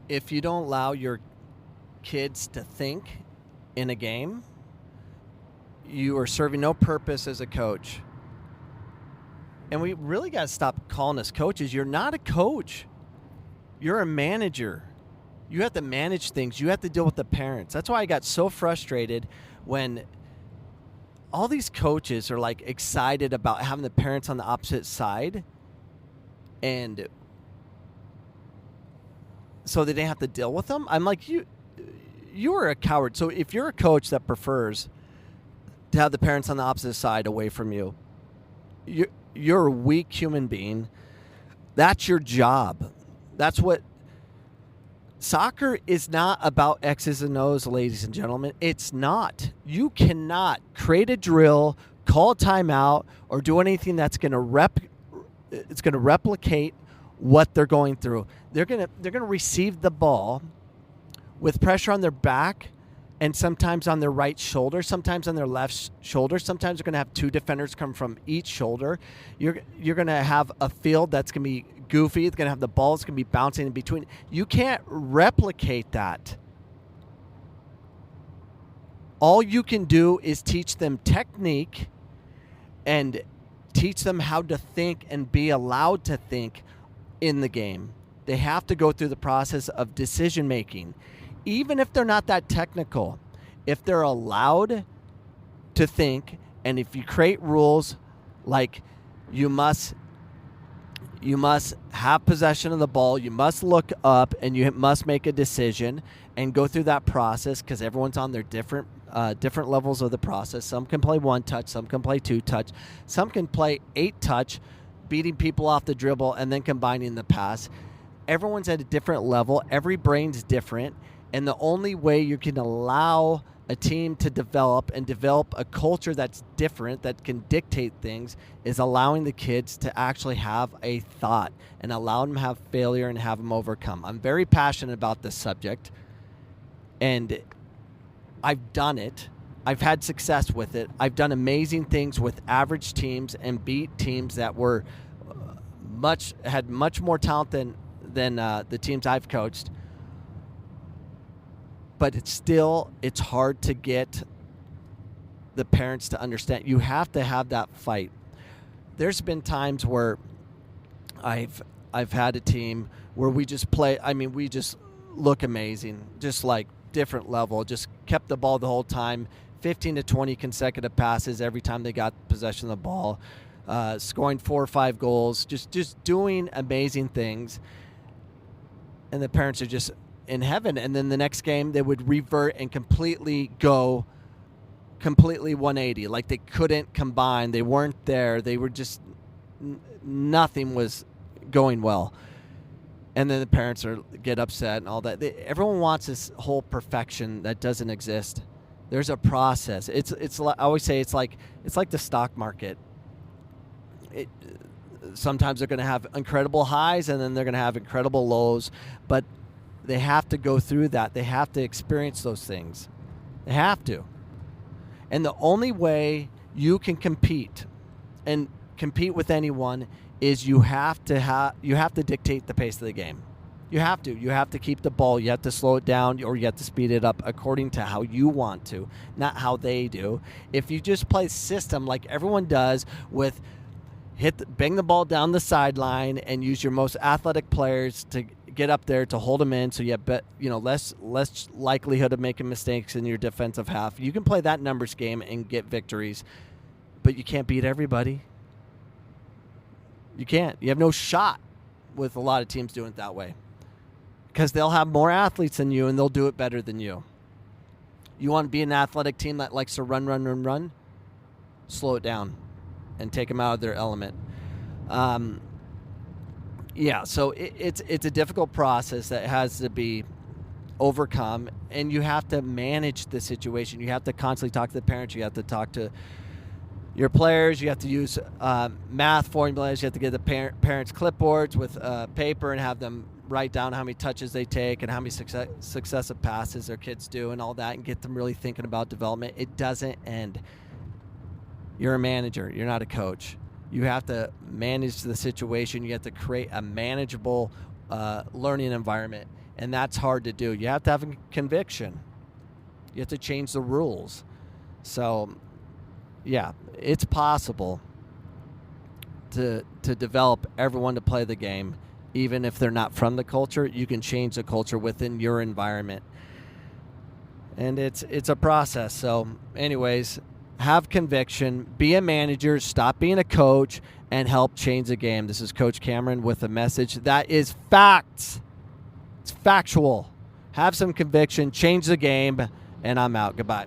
if you don't allow your kids to think in a game, you are serving no purpose as a coach. And we really got to stop calling us coaches. You're not a coach. You're a manager. You have to manage things. You have to deal with the parents. That's why I got so frustrated when all these coaches are like excited about having the parents on the opposite side, and so they didn't have to deal with them. I'm like, you are a coward. So if you're a coach that prefers to have the parents on the opposite side away from you, you're a weak human being. That's your job. That's what soccer is not about. X's and O's, ladies and gentlemen. It's not. You cannot create a drill, call a timeout, or do anything that's going to replicate what they're going through. They're going to receive the ball with pressure on their back, and sometimes on their right shoulder, sometimes on their left shoulder. Sometimes they're going to have two defenders come from each shoulder. You're going to have a field that's going to be goofy. It's going to have the ball. It's going to be bouncing in between. You can't replicate that. All you can do is teach them technique and teach them how to think and be allowed to think in the game. They have to go through the process of decision making. Even if they're not that technical, if they're allowed to think, and if you create rules like you must have possession of the ball, you must look up, and you must make a decision and go through that process, because everyone's on their different levels of the process. Some can play one touch, some can play two touch, some can play 8 touch, beating people off the dribble and then combining the pass. Everyone's at a different level. Every brain's different. And the only way you can allow a team to develop a culture that's different, that can dictate things, is allowing the kids to actually have a thought and allow them to have failure and have them overcome. I'm very passionate about this subject, and I've done it. I've had success with it. I've done amazing things with average teams and beat teams that were had much more talent than the teams I've coached. But it's hard to get the parents to understand. You have to have that fight. There's been times where I've had a team where we just we just look amazing, just like different level, just kept the ball the whole time, 15 to 20 consecutive passes every time they got possession of the ball, scoring 4 or 5 goals, just doing amazing things. And the parents are just in heaven. And then the next game they would revert and completely 180, like they couldn't combine, they weren't there, they were just nothing was going well. And then the parents get upset and all that. Everyone wants this whole perfection that doesn't exist. There's a process. It's I always say it's like the stock market. Sometimes they're going to have incredible highs and then they're going to have incredible lows, but they have to go through that. They have to experience those things. They have to. And the only way you can compete with anyone is you have to dictate the pace of the game. You have to keep the ball. You have to slow it down, or you have to speed it up according to how you want to, not how they do. If you just play system like everyone does with bang the ball down the sideline and use your most athletic players to get up there to hold them in, so you have less likelihood of making mistakes in your defensive half. You can play that numbers game and get victories, but you can't beat everybody. You can't. You have no shot with a lot of teams doing it that way, because they'll have more athletes than you and they'll do it better than you. You want to be an athletic team that likes to run? Slow it down and take them out of their element. So it's a difficult process that has to be overcome, and you have to manage the situation. You have to constantly talk to the parents. You have to talk to your players. You have to use math formulas. You have to get the parents clipboards with paper and have them write down how many touches they take and how many successive passes their kids do and all that, and get them really thinking about development. It doesn't end. You're a manager. You're not a coach. You have to manage the situation. You have to create a manageable learning environment. And that's hard to do. You have to have a conviction. You have to change the rules. So, yeah, it's possible to develop everyone to play the game. Even if they're not from the culture, you can change the culture within your environment. And it's a process. So, anyways, have conviction, be a manager, stop being a coach, and help change the game. This is Coach Cameron with a message that is facts. It's factual. Have some conviction, change the game, and I'm out. Goodbye.